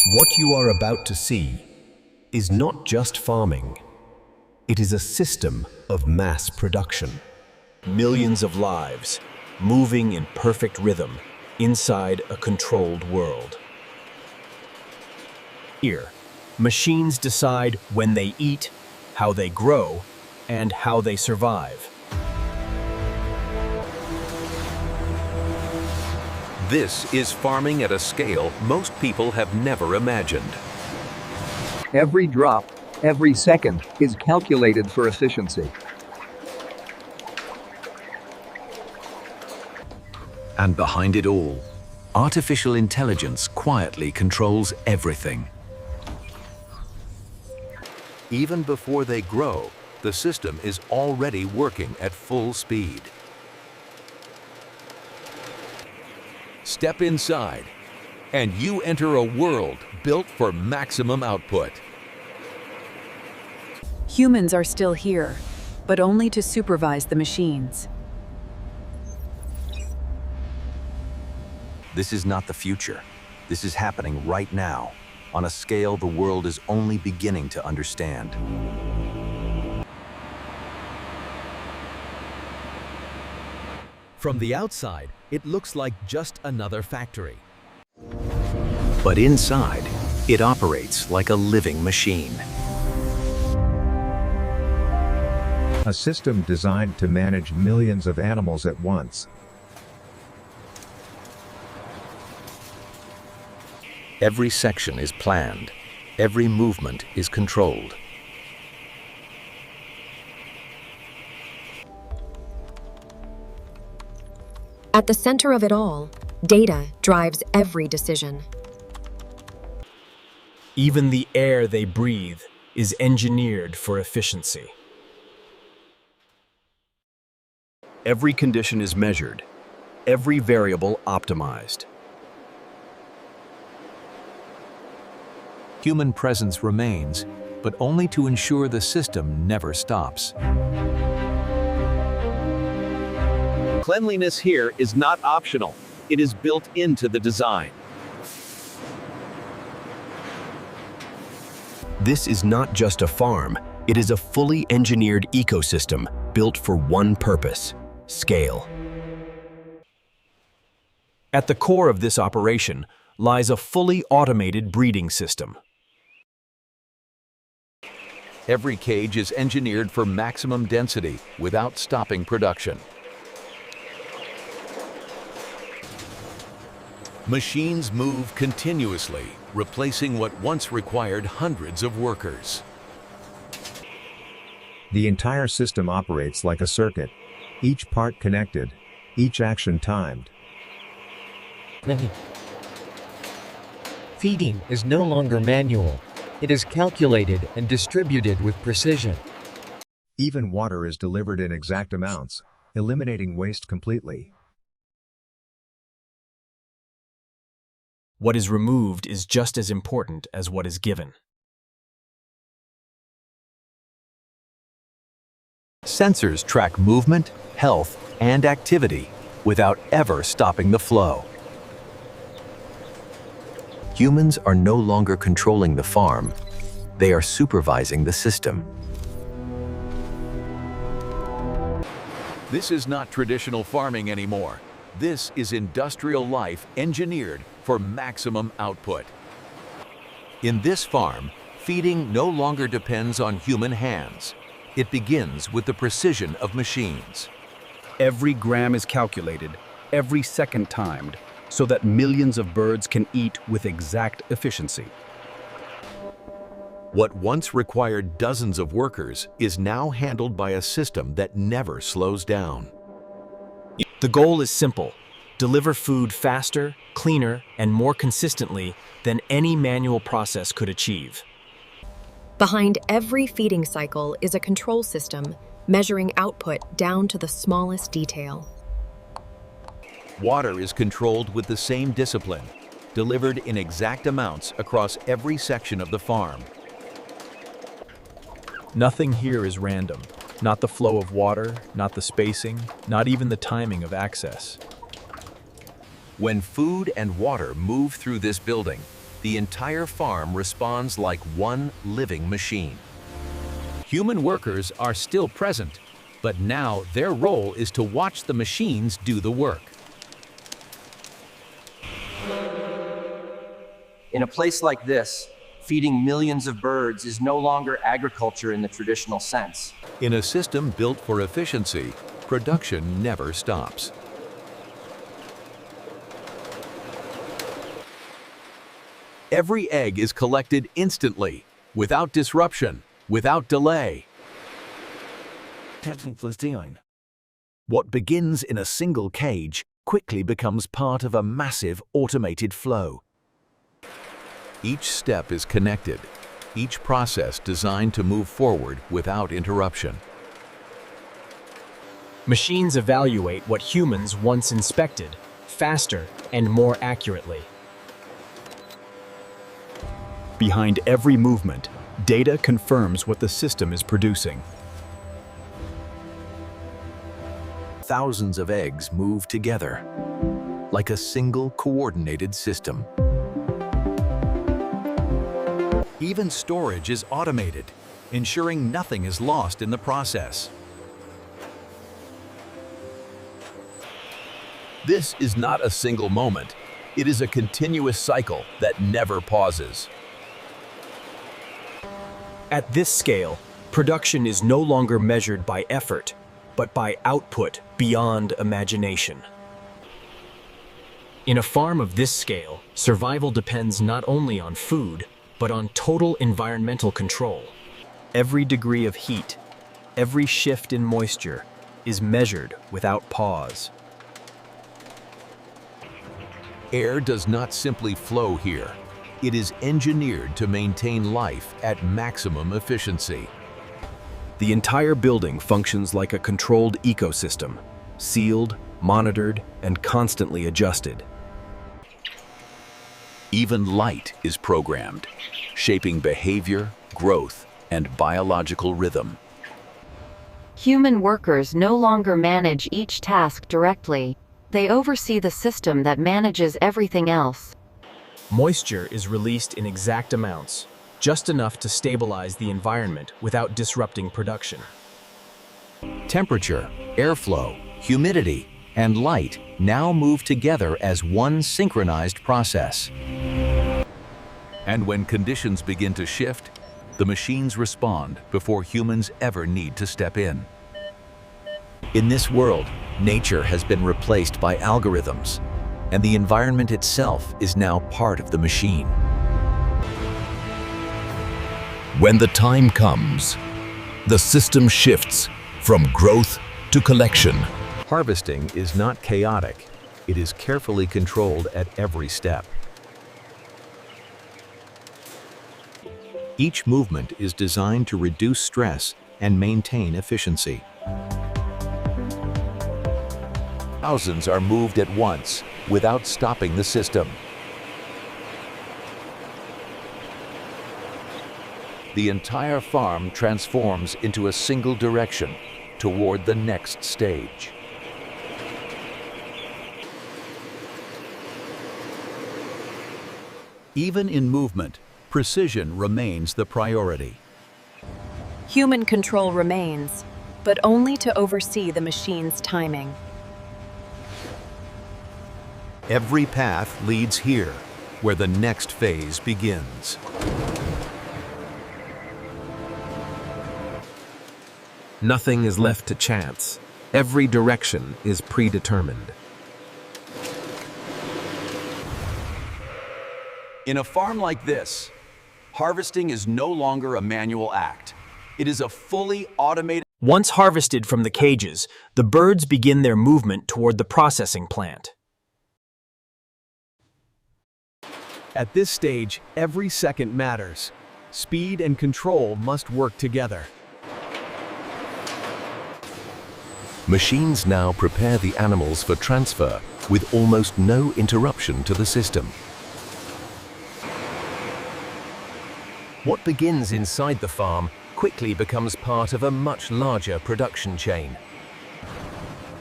What you are about to see is not just farming. It is a system of mass production. Millions of lives moving in perfect rhythm inside a controlled world. Here, machines decide when they eat, how they grow, and how they survive. This is farming at a scale most people have never imagined. Every drop, every second is calculated for efficiency. And behind it all, artificial intelligence quietly controls everything. Even before they grow, the system is already working at full speed. Step inside, and you enter a world built for maximum output. Humans are still here, but only to supervise the machines. This is not the future. This is happening right now, on a scale the world is only beginning to understand. From the outside, it looks like just another factory. But inside, it operates like a living machine. A system designed to manage millions of animals at once. Every section is planned. Every movement is controlled. At the center of it all, data drives every decision. Even the air they breathe is engineered for efficiency. Every condition is measured, every variable optimized. Human presence remains, but only to ensure the system never stops. Cleanliness here is not optional. It is built into the design. This is not just a farm, it is a fully engineered ecosystem built for one purpose: scale. At the core of this operation lies a fully automated breeding system. Every cage is engineered for maximum density without stopping production. Machines move continuously, replacing what once required hundreds of workers. The entire system operates like a circuit, each part connected, each action timed. Feeding is no longer manual. It is calculated and distributed with precision. Even water is delivered in exact amounts, eliminating waste completely. What is removed is just as important as what is given. Sensors track movement, health, and activity without ever stopping the flow. Humans are no longer controlling the farm. They are supervising the system. This is not traditional farming anymore. This is industrial life engineered for maximum output. In this farm, feeding no longer depends on human hands. It begins with the precision of machines. Every gram is calculated, every second timed, so that millions of birds can eat with exact efficiency. What once required dozens of workers is now handled by a system that never slows down. The goal is simple: deliver food faster, cleaner, and more consistently than any manual process could achieve. Behind every feeding cycle is a control system, measuring output down to the smallest detail. Water is controlled with the same discipline, delivered in exact amounts across every section of the farm. Nothing here is random. Not the flow of water, not the spacing, not even the timing of access. When food and water move through this building, The entire farm responds like one living machine. Human workers are still present, but now their role is to watch the machines do the work. In a place like this, feeding millions of birds is no longer agriculture in the traditional sense. In a system built for efficiency, production never stops. Every egg is collected instantly, without disruption, without delay. What begins in a single cage quickly becomes part of a massive automated flow. Each step is connected, each process designed to move forward without interruption. Machines evaluate what humans once inspected, faster and more accurately. Behind every movement, data confirms what the system is producing. Thousands of eggs move together, like a single coordinated system. Even storage is automated, ensuring nothing is lost in the process. This is not a single moment. It is a continuous cycle that never pauses. At this scale, production is no longer measured by effort, but by output beyond imagination. In a farm of this scale, survival depends not only on food, but on total environmental control. Every degree of heat, every shift in moisture is measured without pause. Air does not simply flow here. It is engineered to maintain life at maximum efficiency. The entire building functions like a controlled ecosystem, sealed, monitored, and constantly adjusted. Even light is programmed, shaping behavior, growth, and biological rhythm. Human workers no longer manage each task directly. They oversee the system that manages everything else. Moisture is released in exact amounts, just enough to stabilize the environment without disrupting production. Temperature, airflow, humidity, and light now move together as one synchronized process. And when conditions begin to shift, the machines respond before humans ever need to step in. In this world, nature has been replaced by algorithms, and the environment itself is now part of the machine. When the time comes, the system shifts from growth to collection. Harvesting is not chaotic. It is carefully controlled at every step. Each movement is designed to reduce stress and maintain efficiency. Thousands are moved at once without stopping the system. The entire farm transforms into a single direction toward the next stage. Even in movement, precision remains the priority. Human control remains, but only to oversee the machine's timing. Every path leads here, where the next phase begins. Nothing is left to chance. Every direction is predetermined. In a farm like this, harvesting is no longer a manual act. It is a fully automated. Once harvested from the cages, the birds begin their movement toward the processing plant. At this stage, every second matters. Speed and control must work together. Machines now prepare the animals for transfer with almost no interruption to the system. What begins inside the farm quickly becomes part of a much larger production chain.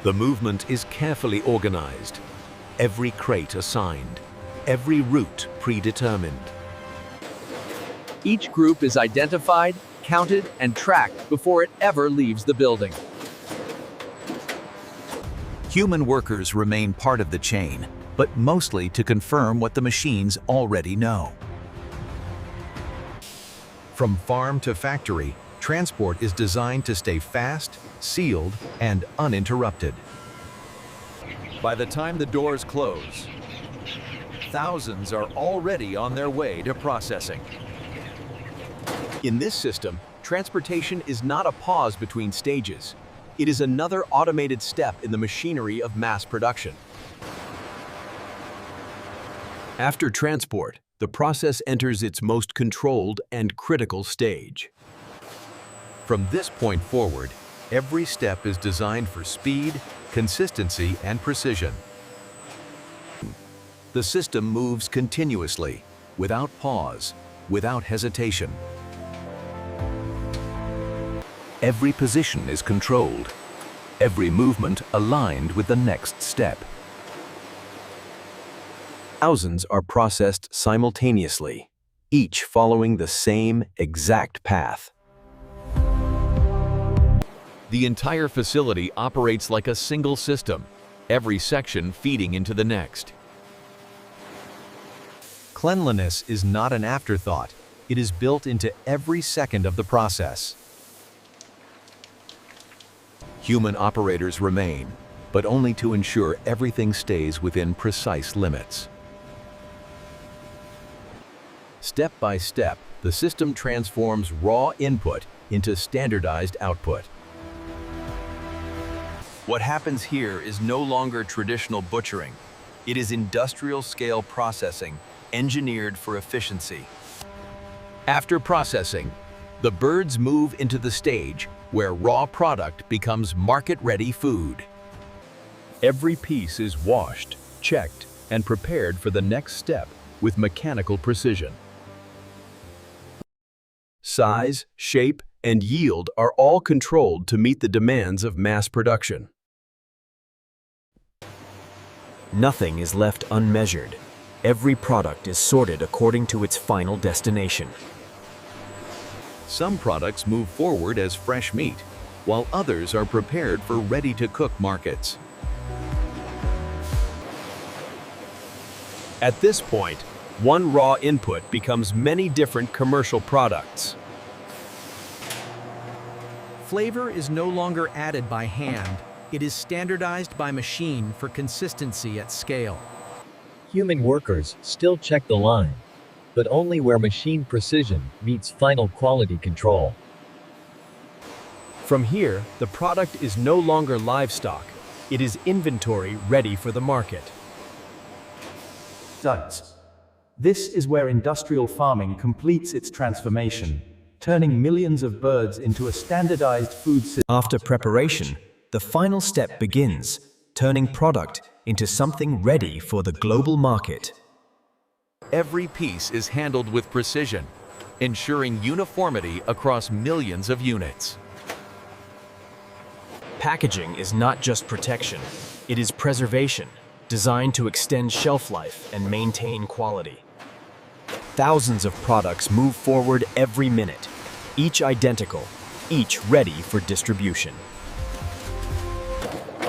The movement is carefully organized, every crate assigned, every route predetermined. Each group is identified, counted, and tracked before it ever leaves the building. Human workers remain part of the chain, but mostly to confirm what the machines already know. From farm to factory, transport is designed to stay fast, sealed, and uninterrupted. By the time the doors close, thousands are already on their way to processing. In this system, transportation is not a pause between stages. It is another automated step in the machinery of mass production. After transport, the process enters its most controlled and critical stage. From this point forward, every step is designed for speed, consistency, and precision. The system moves continuously, without pause, without hesitation. Every position is controlled, every movement aligned with the next step. Thousands are processed simultaneously, each following the same exact path. The entire facility operates like a single system, every section feeding into the next. Cleanliness is not an afterthought. It is built into every second of the process. Human operators remain, but only to ensure everything stays within precise limits. Step by step, the system transforms raw input into standardized output. What happens here is no longer traditional butchering. It is industrial-scale processing, engineered for efficiency. After processing, the birds move into the stage where raw product becomes market-ready food. Every piece is washed, checked, and prepared for the next step with mechanical precision. Size, shape, and yield are all controlled to meet the demands of mass production. Nothing is left unmeasured. Every product is sorted according to its final destination. Some products move forward as fresh meat, while others are prepared for ready-to-cook markets. At this point, one raw input becomes many different commercial products. Flavor is no longer added by hand. It is standardized by machine for consistency at scale. Human workers still check the line, but only where machine precision meets final quality control. From here, the product is no longer livestock. It is inventory ready for the market. Duds. This is where industrial farming completes its transformation, turning millions of birds into a standardized food system. After preparation, the final step begins, turning product into something ready for the global market. Every piece is handled with precision, ensuring uniformity across millions of units. Packaging is not just protection, it is preservation, designed to extend shelf life and maintain quality. Thousands of products move forward every minute, each identical, each ready for distribution.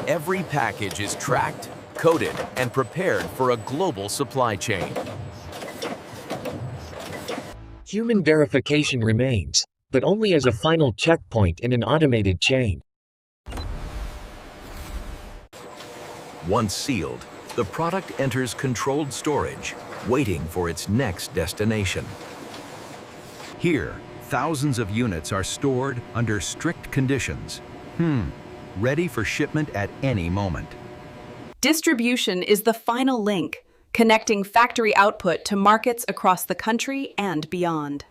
Every package is tracked, coded, and prepared for a global supply chain. Human verification remains, but only as a final checkpoint in an automated chain. Once sealed, the product enters controlled storage, waiting for its next destination. Here, thousands of units are stored under strict conditions. Ready for shipment at any moment. Distribution is the final link, connecting factory output to markets across the country and beyond.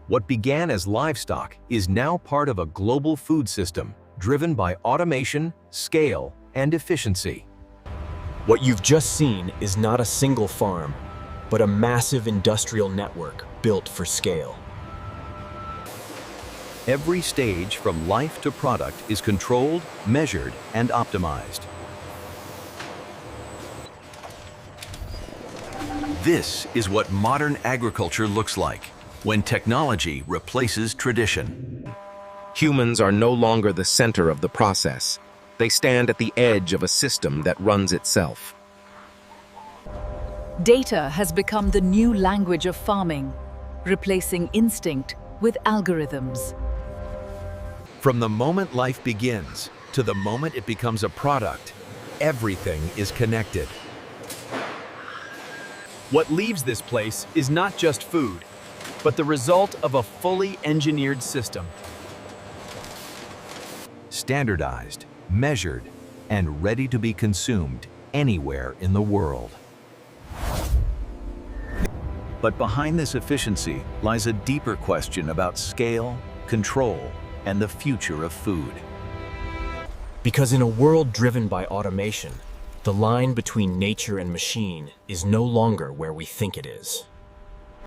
What began as livestock is now part of a global food system driven by automation, scale, and efficiency. What you've just seen is not a single farm, but a massive industrial network built for scale. Every stage from life to product is controlled, measured, and optimized. This is what modern agriculture looks like when technology replaces tradition. Humans are no longer the center of the process. They stand at the edge of a system that runs itself. Data has become the new language of farming, replacing instinct with algorithms. From the moment life begins to the moment it becomes a product, everything is connected. What leaves this place is not just food, but the result of a fully engineered system. Standardized, measured, and ready to be consumed anywhere in the world. But behind this efficiency lies a deeper question about scale, control, and the future of food. Because in a world driven by automation, the line between nature and machine is no longer where we think it is.